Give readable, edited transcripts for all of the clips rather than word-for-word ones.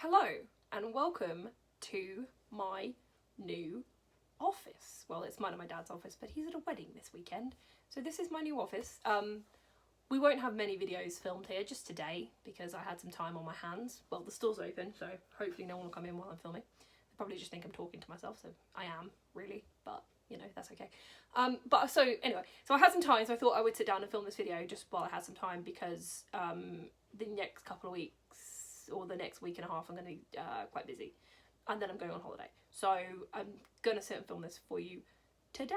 Hello and welcome to my new office. Well, it's mine and my dad's office, but he's at a wedding this weekend. So this is my new office. We won't have many videos filmed here, just today, because I had some time on my hands. Well, the store's open, so hopefully no one will come in while I'm filming. They probably just think I'm talking to myself, so I am, really, but you know, that's okay. Anyway, so I had some time, so I thought I would sit down and film this video just while I had some time, because the next couple of weeks, or the next week and a half, I'm going to be quite busy, and then I'm going on holiday, so I'm going to sit and film this for you today.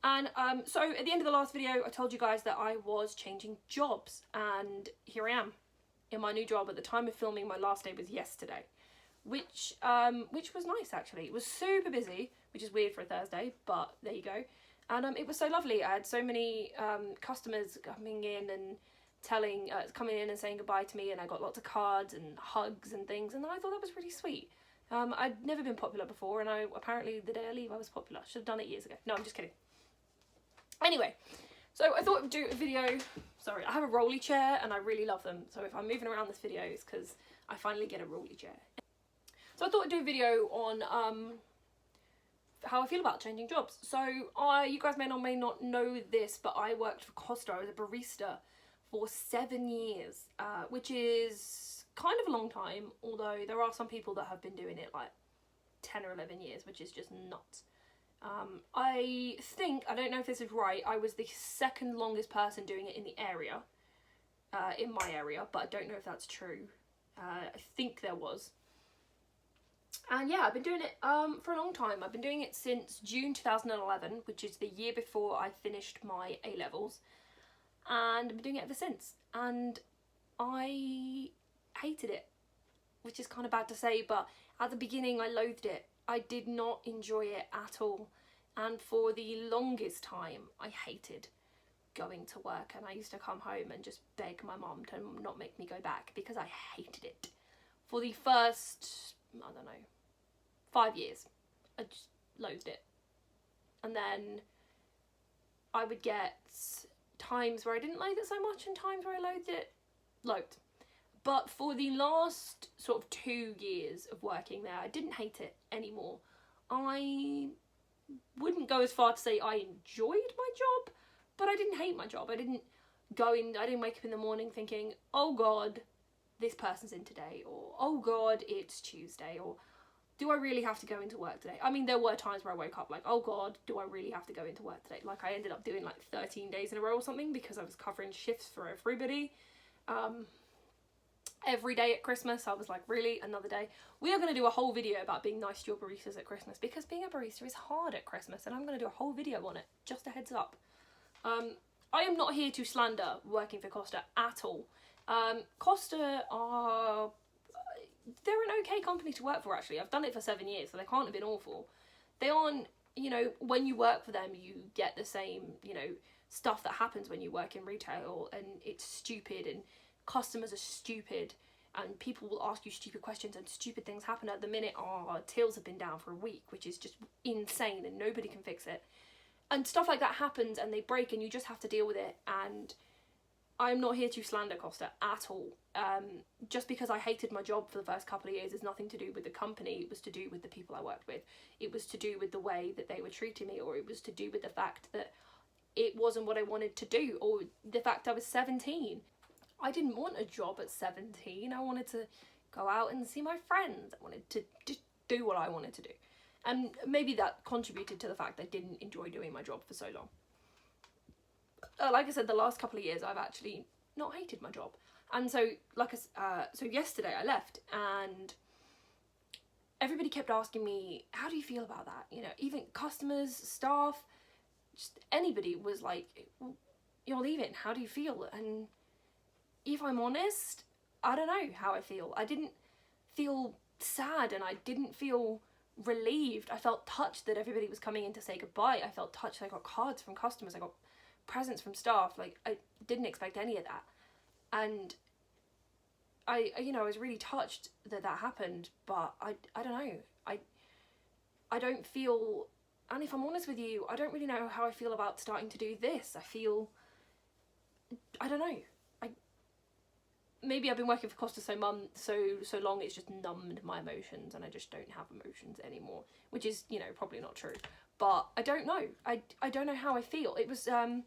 And so at the end of the last video, I told you guys that I was changing jobs, and here I am in my new job. At the time of filming, my last day was yesterday, which was nice actually. It was super busy, which is weird for a Thursday, but there you go. And it was so lovely. I had so many customers coming in and coming in and saying goodbye to me, and I got lots of cards and hugs and things, and I thought that was really sweet. I'd never been popular before, and apparently the day I leave I was popular. Should have done it years ago. No, I'm just kidding. Anyway, so I thought I'd do a video. Sorry, I have a rolly chair and I really love them, so if I'm moving around this video it's because I finally get a rolly chair. So I thought I'd do a video on how I feel about changing jobs. So you guys may or may not know this, but I worked for Costa. I was a barista for 7 years, which is kind of a long time, although there are some people that have been doing it like 10 or 11 years, which is just nuts. I don't know if this is right, I was the second longest person doing it in the area, in my area, but I don't know if that's true. I think there was. And yeah, I've been doing it for a long time. I've been doing it since June 2011, which is the year before I finished my A-levels, and I've been doing it ever since, and I hated it, which is kind of bad to say, but at the beginning I loathed it. I did not enjoy it at all, and for the longest time I hated going to work, and I used to come home and just beg my mum to not make me go back because I hated it. For the first, I don't know, 5 years, I just loathed it. And then I would get times where I didn't like it so much and times where I loathed it. But for the last sort of 2 years of working there, I didn't hate it anymore. I wouldn't go as far to say I enjoyed my job, but I didn't hate my job. I didn't wake up in the morning thinking, oh God, this person's in today, or oh God, it's Tuesday, or do I really have to go into work today? I mean, there were times where I woke up like, oh God, do I really have to go into work today? Like I ended up doing like 13 days in a row or something because I was covering shifts for everybody. Every day at Christmas, I was like, really? Another day? We are going to do a whole video about being nice to your baristas at Christmas, because being a barista is hard at Christmas, and I'm going to do a whole video on it, just a heads up. I am not here to slander working for Costa at all. Costa are... they're an okay company to work for, actually. I've done it for 7 years, so they can't have been awful. They aren't, you know, when you work for them, you get the same, you know, stuff that happens when you work in retail, and it's stupid, and customers are stupid, and people will ask you stupid questions, and stupid things happen. At the minute, our tills have been down for a week, which is just insane, and nobody can fix it. And stuff like that happens, and they break, and you just have to deal with it. And I'm not here to slander Costa at all. Just because I hated my job for the first couple of years is nothing to do with the company. It was to do with the people I worked with. It was to do with the way that they were treating me, or it was to do with the fact that it wasn't what I wanted to do, or the fact I was 17. I didn't want a job at 17. I wanted to go out and see my friends. I wanted to just do what I wanted to do. And maybe that contributed to the fact I didn't enjoy doing my job for so long. Like I said, the last couple of years I've actually not hated my job. And so, so yesterday I left, and everybody kept asking me, how do you feel about that? You know, even customers, staff, just anybody was like, you're leaving, how do you feel? And if I'm honest, I don't know how I feel. I didn't feel sad, and I didn't feel relieved. I felt touched that everybody was coming in to say goodbye. I felt touched. I got cards from customers. I got presents from staff. Like, I didn't expect any of that. And I was really touched that that happened, but I don't know. I don't feel, and if I'm honest with you, I don't really know how I feel about starting to do this. I don't know. maybe I've been working for Costa so long, it's just numbed my emotions, and I just don't have emotions anymore, which is, you know, probably not true. But I don't know. I don't know how I feel. It was at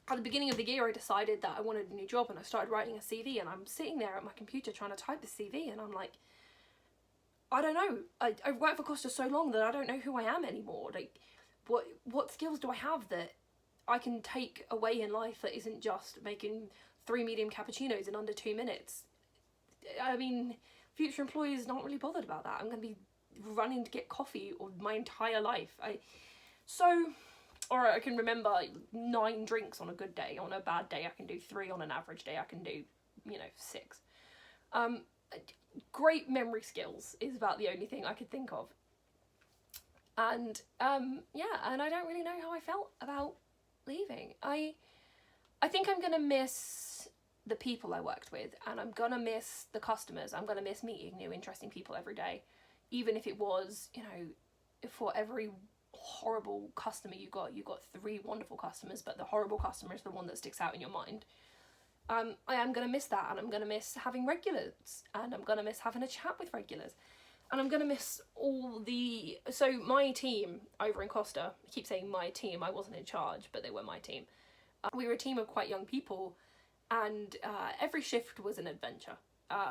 the beginning of the year I decided that I wanted a new job, and I started writing a CV, and I'm sitting there at my computer trying to type the CV, and I'm like, I don't know. I've worked for Costa so long that I don't know who I am anymore. Like, what skills do I have that I can take away in life that isn't just making 3 medium cappuccinos in under 2 minutes? I mean, future employees not really bothered about that. I'm going to be running to get coffee or my entire life. Or I can remember 9 drinks on a good day. On a bad day, I can do 3. On an average day, I can do, 6. Great memory skills is about the only thing I could think of. And, and I don't really know how I felt about leaving. I think I'm going to miss the people I worked with, and I'm going to miss the customers. I'm going to miss meeting new, interesting people every day. Even if it was, for every horrible customer you got 3 wonderful customers, but the horrible customer is the one that sticks out in your mind. I am going to miss that, and I'm going to miss having regulars, and I'm going to miss having a chat with regulars, and I'm going to miss so my team over in Costa, I keep saying my team, I wasn't in charge, but they were my team. We were a team of quite young people, and every shift was an adventure.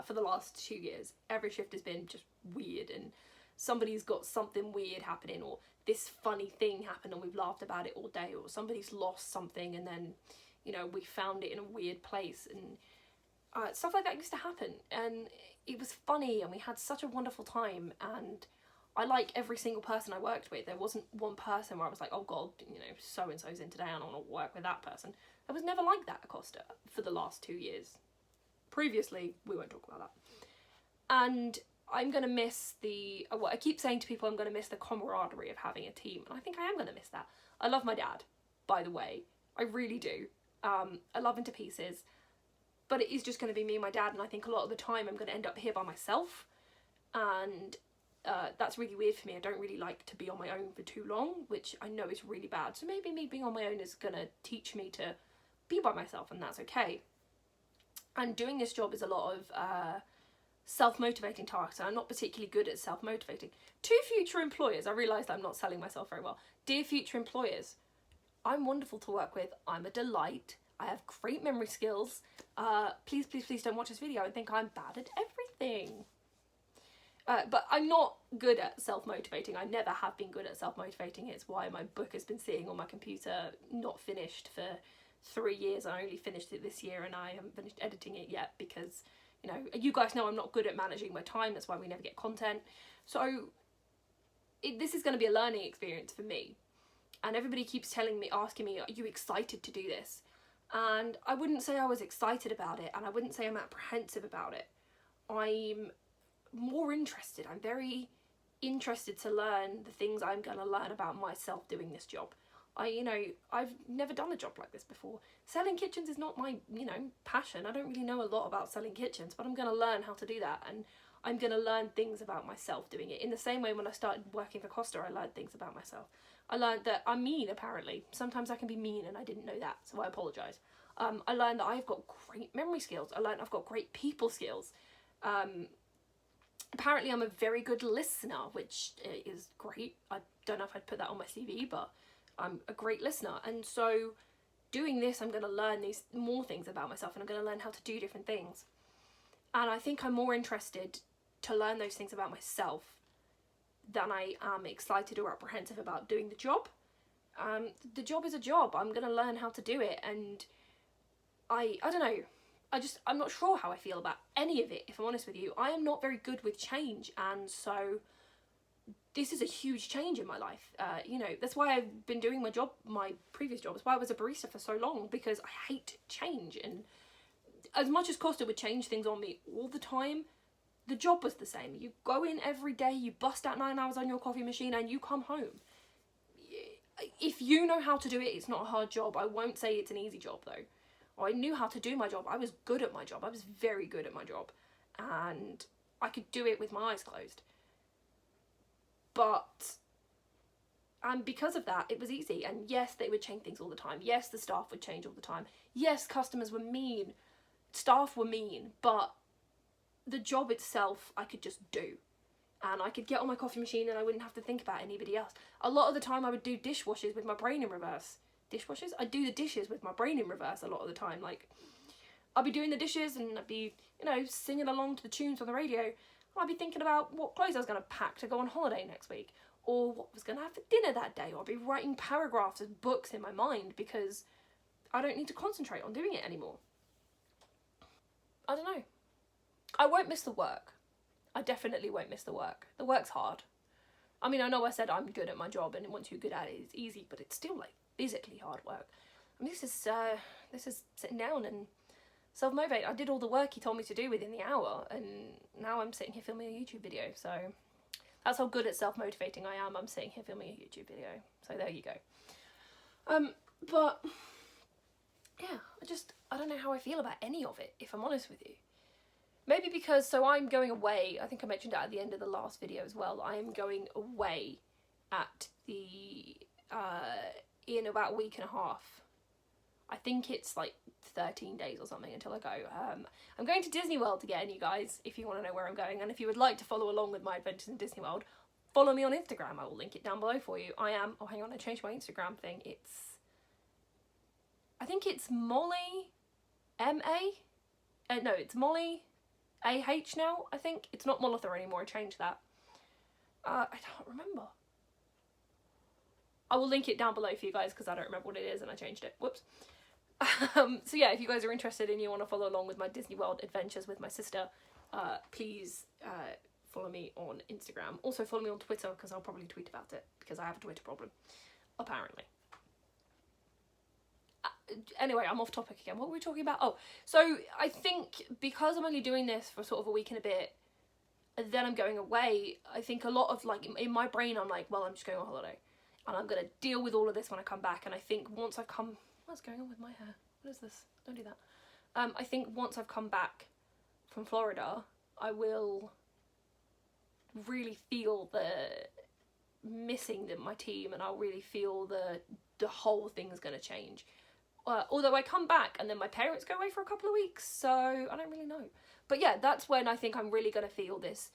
For the last 2 years, every shift has been just weird, and somebody's got something weird happening, or this funny thing happened and we've laughed about it all day, or somebody's lost something and then, we found it in a weird place, and stuff like that used to happen, and it was funny, and we had such a wonderful time, and I like every single person I worked with. There wasn't one person where I was like, oh god, so-and-so's in today and I want to work with that person. I was never like that at Costa for the last 2 years. Previously, we won't talk about that. And I'm going to miss I keep saying to people I'm going to miss the camaraderie of having a team, and I think I am going to miss that. I love my dad, by the way. I really do. I love him to pieces. But it is just going to be me and my dad, and I think a lot of the time I'm going to end up here by myself. And that's really weird for me. I don't really like to be on my own for too long, which I know is really bad. So maybe me being on my own is going to teach me to be by myself, and that's okay. And doing this job is a lot of self-motivating tasks, and I'm not particularly good at self-motivating. To future employers, I realise that I'm not selling myself very well. Dear future employers, I'm wonderful to work with. I'm a delight. I have great memory skills. Please, please, please don't watch this video and think I'm bad at everything. But I'm not good at self-motivating. I never have been good at self-motivating. It's why my book has been sitting on my computer, not finished for 3 years. I only finished it this year, and I haven't finished editing it yet because, you guys know I'm not good at managing my time. That's why we never get content. So this is going to be a learning experience for me. And everybody keeps asking me, are you excited to do this? And I wouldn't say I was excited about it, and I wouldn't say I'm apprehensive about it. I'm more interested. I'm very interested to learn the things I'm going to learn about myself doing this job. I've never done a job like this before. Selling kitchens is not my, passion. I don't really know a lot about selling kitchens, but I'm going to learn how to do that, and I'm going to learn things about myself doing it. In the same way when I started working for Costa, I learned things about myself. I learned that I'm mean, apparently. Sometimes I can be mean, and I didn't know that, so I apologise. I learned that I've got great memory skills. I learned I've got great people skills. Apparently I'm a very good listener, which is great. I don't know if I'd put that on my CV, but I'm a great listener. And so doing this, I'm going to learn these more things about myself, and I'm going to learn how to do different things. And I think I'm more interested to learn those things about myself than I am excited or apprehensive about doing the job. The job is a job. I'm going to learn how to do it, and I don't know. I'm not sure how I feel about any of it, if I'm honest with you. I am not very good with change, and so this is a huge change in my life. That's why I've been doing my previous job. That's why I was a barista for so long, because I hate change. And as much as Costa would change things on me all the time, the job was the same. You go in every day, you bust out 9 hours on your coffee machine, and you come home. If you know how to do it, it's not a hard job. I won't say it's an easy job, though. I knew how to do my job. I was good at my job. I was very good at my job. And I could do it with my eyes closed. And because of that, it was easy. And yes, they would change things all the time. Yes, the staff would change all the time. Yes, customers were mean staff were mean, but the job itself I could just do. And I could get on my coffee machine and I wouldn't have to think about anybody else. A lot of the time I would do dishwashes with my brain in reverse. Dishwashes? I'd do the dishes with my brain in reverse a lot of the time. Like, I'd be doing the dishes and I'd be, you know, singing along to the tunes on the radio. And I'd be thinking about what clothes I was going to pack to go on holiday next week. Or what I was going to have for dinner that day. Or I'd be writing paragraphs of books in my mind because I don't need to concentrate on doing it anymore. I don't know. I won't miss the work. I definitely won't miss the work. The work's hard. I mean, I know I said I'm good at my job and once you're good at it, it's easy, but it's still, like, physically hard work. I mean, this is sitting down and self-motivate. I did all the work he told me to do within the hour, and now I'm sitting here filming a YouTube video, so that's how good at self-motivating I am. I'm sitting here filming a YouTube video, so there you go. But, yeah, I don't know how I feel about any of it, if I'm honest with you. Maybe because, so I'm going away, I think I mentioned that at the end of the last video as well, I am going away at the, in about a week and a half. I think it's like 13 days or something until I go. I'm going to Disney World again, you guys, if you want to know where I'm going, and if you would like to follow along with my adventures in Disney World, follow me on Instagram, I will link it down below for you. I hang on, I changed my Instagram thing, I think it's Molly, M-A? No, it's Molly A-H now, I think. It's not Molitor anymore, I changed that. I don't remember. I will link it down below for you guys because I don't remember what it is and I changed it. Whoops. So yeah, if you guys are interested and you want to follow along with my Disney World adventures with my sister, please follow me on Instagram. Also follow me on Twitter because I'll probably tweet about it because I have a Twitter problem, apparently. Anyway, I'm off topic again. What were we talking about? Oh, so I think because I'm only doing this for sort of a week and a bit, and then I'm going away, I think a lot of, like, in my brain, I'm like, well, I'm just going on holiday. And I'm going to deal with all of this when I come back. And I think once I've come... What's going on with my hair? What is this? Don't do that. I think once I've come back from Florida, I will really feel the missing my team, and I'll really feel the whole thing's going to change. Although I come back and then my parents go away for a couple of weeks, so I don't really know. But yeah, that's when I think I'm really going to feel this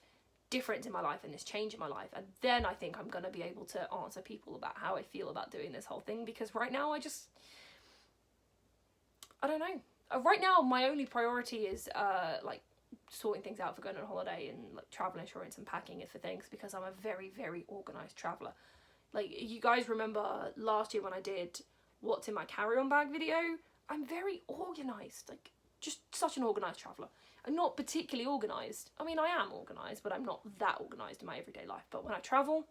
difference in my life and this change in my life, and then I think I'm going to be able to answer people about how I feel about doing this whole thing, because right now I don't know. Right now my only priority is like sorting things out for going on holiday and like travel insurance and packing it for things, because I'm a very, very organised traveller. Like, you guys remember last year when I did what's in my carry-on bag video? I'm very organised, like just such an organised traveller. I'm not particularly organised. I mean, I am organised, but I'm not that organised in my everyday life. But when I travel,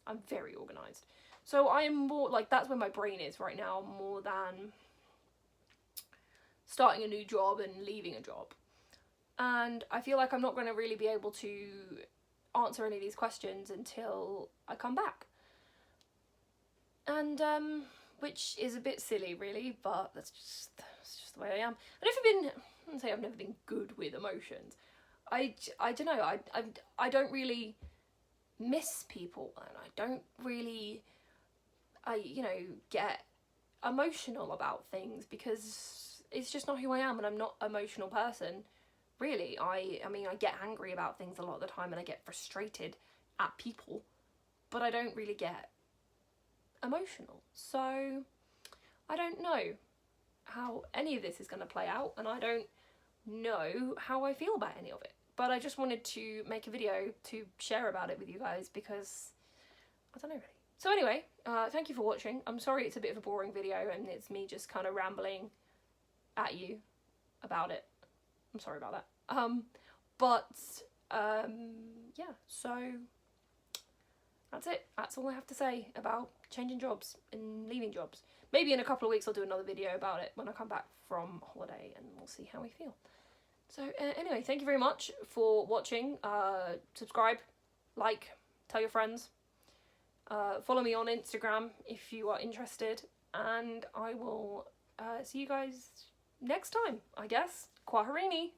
I'm very organised. So I am more, like, that's where my brain is right now, more than starting a new job and leaving a job. And I feel like I'm not going to really be able to answer any of these questions until I come back. And, which is a bit silly, really, but that's just the way I am. I wouldn't say I've never been good with emotions. I don't know, I don't really miss people, and I don't really, get emotional about things, because it's just not who I am, and I'm not an emotional person, really. I mean, I get angry about things a lot of the time, and I get frustrated at people, but I don't really get emotional. So I don't know how any of this is going to play out, and I don't know how I feel about any of it, but I just wanted to make a video to share about it with you guys, because I don't know really. So anyway, thank you for watching. I'm sorry it's a bit of a boring video and it's me just kind of rambling at you about it. I'm sorry about that. Yeah, so that's it. That's all I have to say about changing jobs and leaving jobs. Maybe in a couple of weeks I'll do another video about it when I come back from holiday, and we'll see how we feel. So anyway, thank you very much for watching. Subscribe, like, tell your friends. Follow me on Instagram if you are interested, and I will see you guys next time, I guess. Kwaherini!